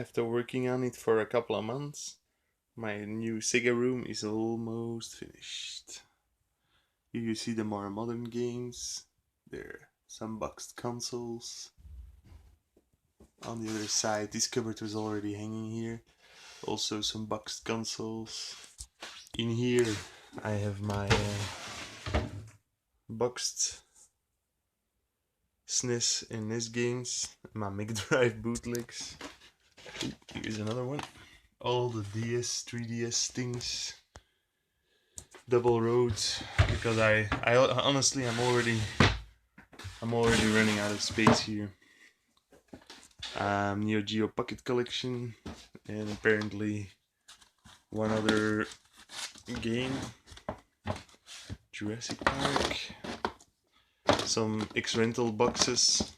after working on it for a couple of months. My new Sega room is almost finished. Here you see the more modern games. There are some boxed consoles. On the other side, this cupboard was already hanging here. Also some boxed consoles. In here I have my boxed SNES and NES games, my Mega Drive bootlegs. Ooh, here's another one. All the DS, 3DS things, double roads, because I honestly I'm already running out of space here. Neo Geo Pocket Collection, and apparently one other game, Jurassic Park. Some X-Rental boxes.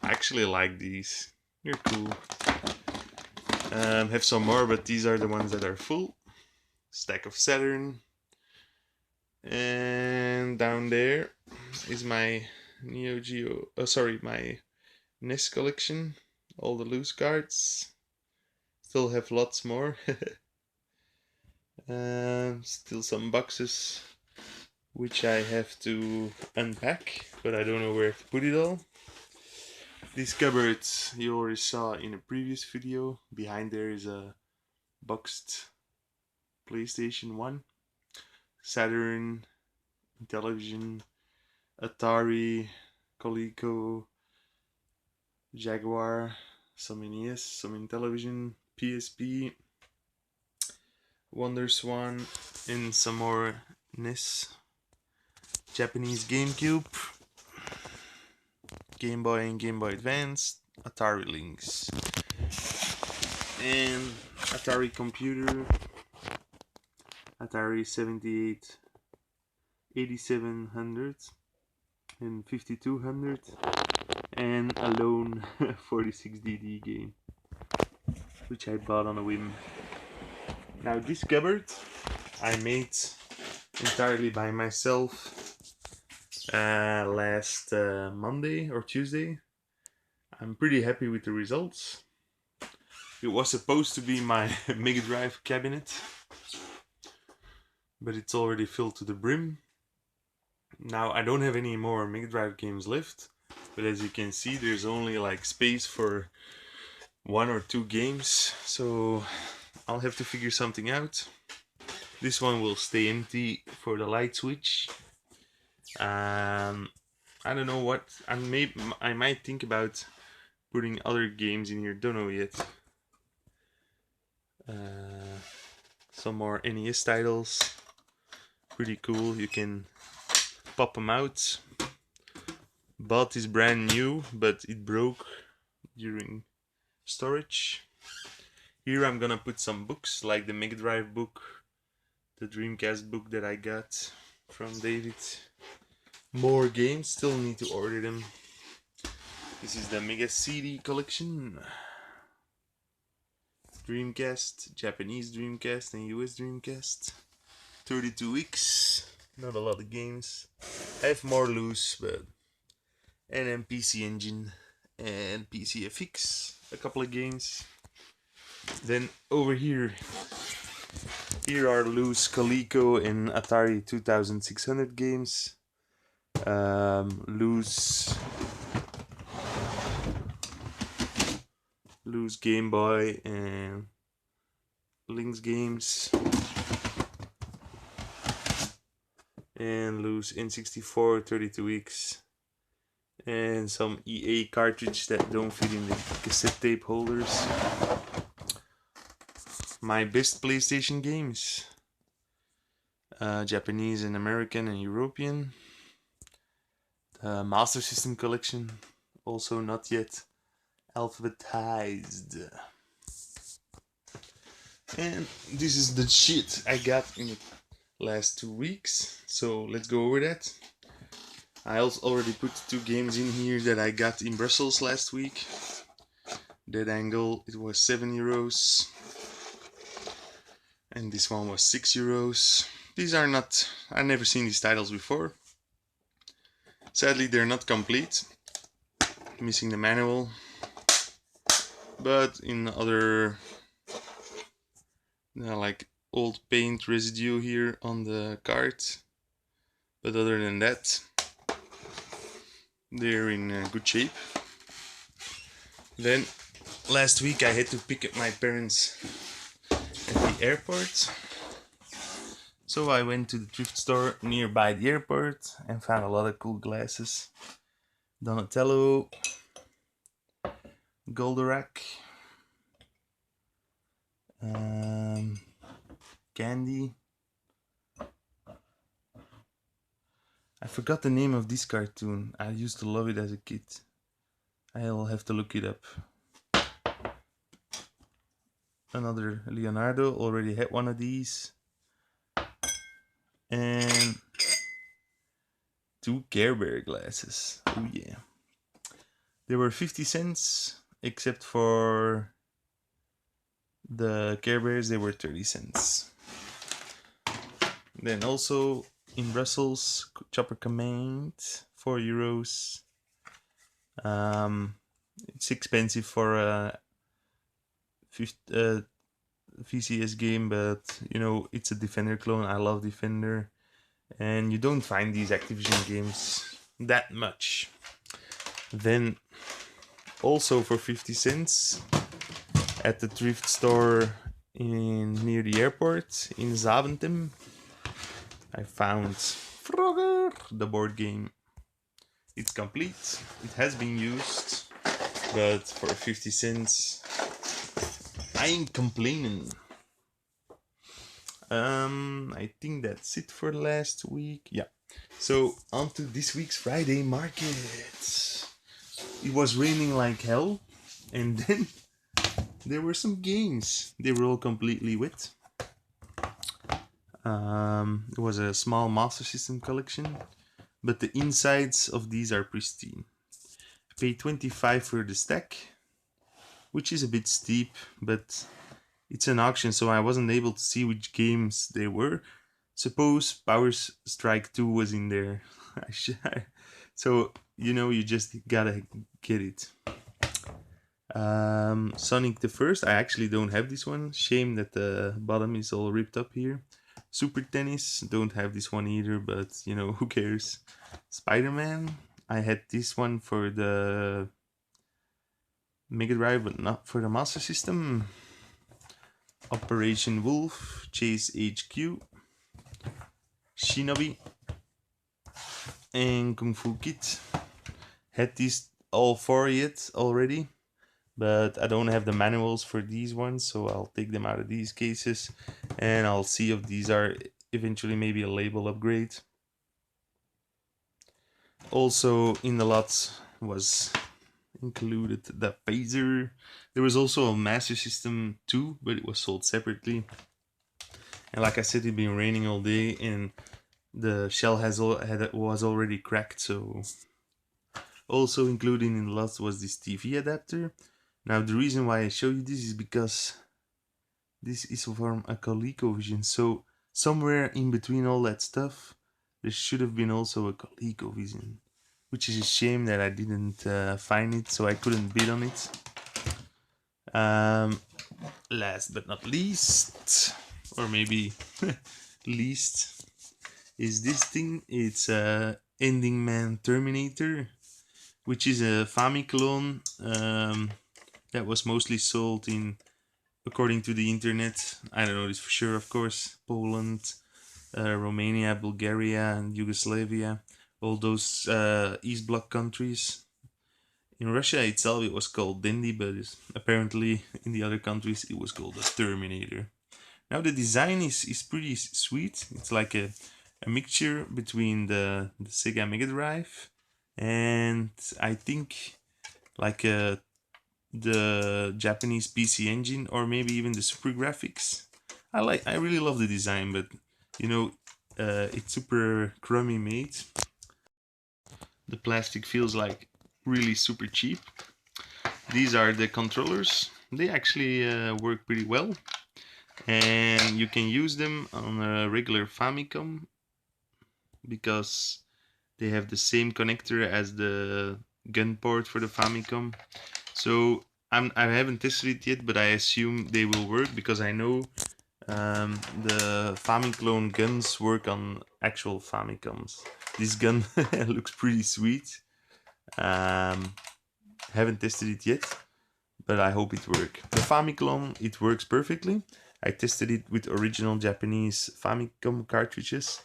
I actually like these. They're cool. Have some more, but these are the ones that are full. Stack of Saturn. And down there is my Neo Geo, my NES collection. All the loose cards. Still have lots more. Still some boxes which I have to unpack, but I don't know where to put it all. These cupboards you already saw in a previous video. Behind there is a boxed PlayStation 1, Saturn, Intellivision, Atari, Coleco, Jaguar, some NES, some Intellivision, PSP, WonderSwan, and some more NES, Japanese GameCube, Game Boy and Game Boy Advance, Atari Lynx, and Atari Computer, Atari 78, 8700 and 5200, and a lone 46DD game, which I bought on a whim. Now this cupboard I made entirely by myself last Monday or Tuesday. I'm pretty happy with the results. It was supposed to be my Mega Drive cabinet, but it's already filled to the brim. Now I don't have any more Mega Drive games left, but as you can see there's only like space for 1 or 2 games, so I'll have to figure something out. This one will stay empty for the light switch. I don't know what, I might think about putting other games in here, don't know yet. Some more NES titles, pretty cool, you can pop them out. Bought this brand new, but it broke during storage. Here I'm gonna put some books, like the Mega Drive book, the Dreamcast book that I got from David. More games, still need to order them. This is the Mega CD collection. Dreamcast, Japanese Dreamcast and US Dreamcast. 32 weeks, not a lot of games. I have more loose, but... And then PC Engine and PC FX, a couple of games. Then over here are loose Coleco and Atari 2600 games. Loose Game Boy and Lynx games, and loose N64 32 weeks, and some EA cartridge that don't fit in the cassette tape holders. My best PlayStation games, Japanese and American and European. The Master System collection, also not yet alphabetized. And this is the shit I got in the last 2 weeks, so let's go over that. I also already put 2 games in here that I got in Brussels last week. Dead Angle, it was €7, and this one was €6. These are not, I've never seen these titles before. Sadly they're not complete, missing the manual, but in other like old paint residue here on the card. But other than that, they're in good shape. Then last week I had to pick up my parents at the airport. So I went to the thrift store nearby the airport and found a lot of cool glasses. Donatello, Goldorak, Candy. I forgot the name of this cartoon. I used to love it as a kid. I'll have to look it up. Another Leonardo, already had one of these. And 2 Care Bear glasses. Oh yeah. They were 50 cents, except for the Care Bears, they were 30 cents. Then also in Brussels, Chopper Command, 4 euros. It's expensive for a VCS game, but you know, it's a Defender clone. I love Defender, and you don't find these Activision games that much. Then also for 50 cents at the thrift store near the airport in Zaventem, I found Frogger, the board game. It's complete. It has been used, but for 50 cents, I ain't complaining. I think that's it for last week. Yeah. So on to this week's Friday market. It was raining like hell, and then there were some games. They were all completely wet. It was a small Master System collection, but the insides of these are pristine. I paid 25 for the stack, which is a bit steep, but it's an auction, so I wasn't able to see which games they were. Suppose Power Strike 2 was in there. So, you know, you just gotta get it. Sonic the First, I actually don't have this one. Shame that the bottom is all ripped up here. Super Tennis, don't have this one either, but you know, who cares. Spider-Man, I had this one for the Mega Drive, but not for the Master System. Operation Wolf, Chase HQ, Shinobi, and Kung Fu Kid. Had these all 4 yet already, but I don't have the manuals for these ones, so I'll take them out of these cases and I'll see if these are eventually maybe a label upgrade. Also in the lot was included the Phaser. There was also a Master System 2, but it was sold separately. And like I said, it's been raining all day and the shell was already cracked, so also included in the lot was this TV adapter. Now the reason why I show you this is because this is from a ColecoVision, so somewhere in between all that stuff there should have been also a ColecoVision, which is a shame that I didn't find it, so I couldn't bid on it. Last but not least, or maybe least, is this thing. It's a Ending Man Terminator, which is a Famiclone that was mostly sold in, according to the internet, I don't know this for sure, of course, Poland, Romania, Bulgaria, and Yugoslavia, all those East Bloc countries. In Russia itself it was called Dendy, but apparently in the other countries it was called the Terminator. Now the design is pretty sweet. It's like a mixture between the Sega Mega Drive and I think like the Japanese PC Engine, or maybe even the Super Graphics. I really love the design, but you know, it's super crummy made. The plastic feels like really super cheap. These are the controllers. They actually work pretty well, and you can use them on a regular Famicom because they have the same connector as the gun port for the Famicom. So I haven't tested it yet, but I assume they will work because I know the Famiclone guns work on actual Famicoms. This gun looks pretty sweet. Haven't tested it yet, but I hope it works. The Famiclone, it works perfectly. I tested it with original Japanese Famicom cartridges.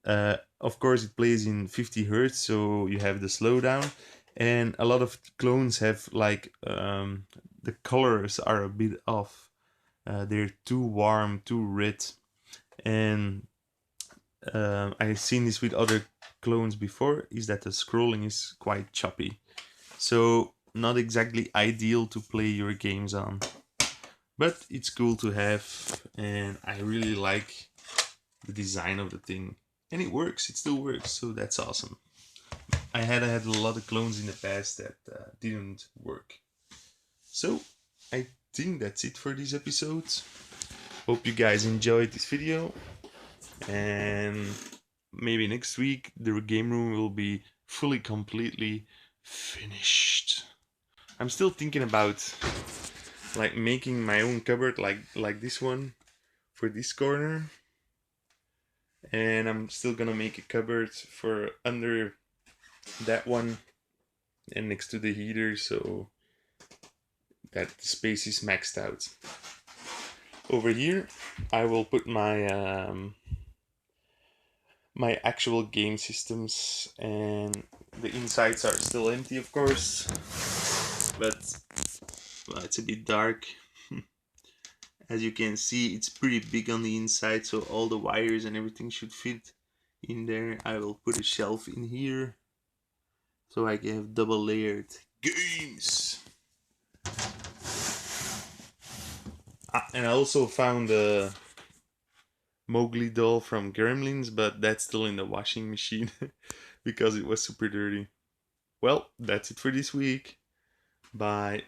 Of course, it plays in 50 hertz, so you have the slowdown. And a lot of clones have like the colors are a bit off. They're too warm, too red, and I've seen this with other clones before. Is that the scrolling is quite choppy, so not exactly ideal to play your games on. But it's cool to have, and I really like the design of the thing, and it works. It still works, so that's awesome. I had a lot of clones in the past that didn't work. So I think that's it for this episode. Hope you guys enjoyed this video, and maybe next week the game room will be fully completely finished. I'm still thinking about like making my own cupboard like this one for this corner, and I'm still gonna make a cupboard for under that one and next to the heater so that the space is maxed out. Over here I will put my actual game systems, and the insides are still empty, of course, but well, it's a bit dark. As you can see, it's pretty big on the inside, so all the wires and everything should fit in there. I will put a shelf in here so I can have double layered games. And I also found a Mowgli doll from Gremlins, but that's still in the washing machine because it was super dirty. Well, that's it for this week. Bye.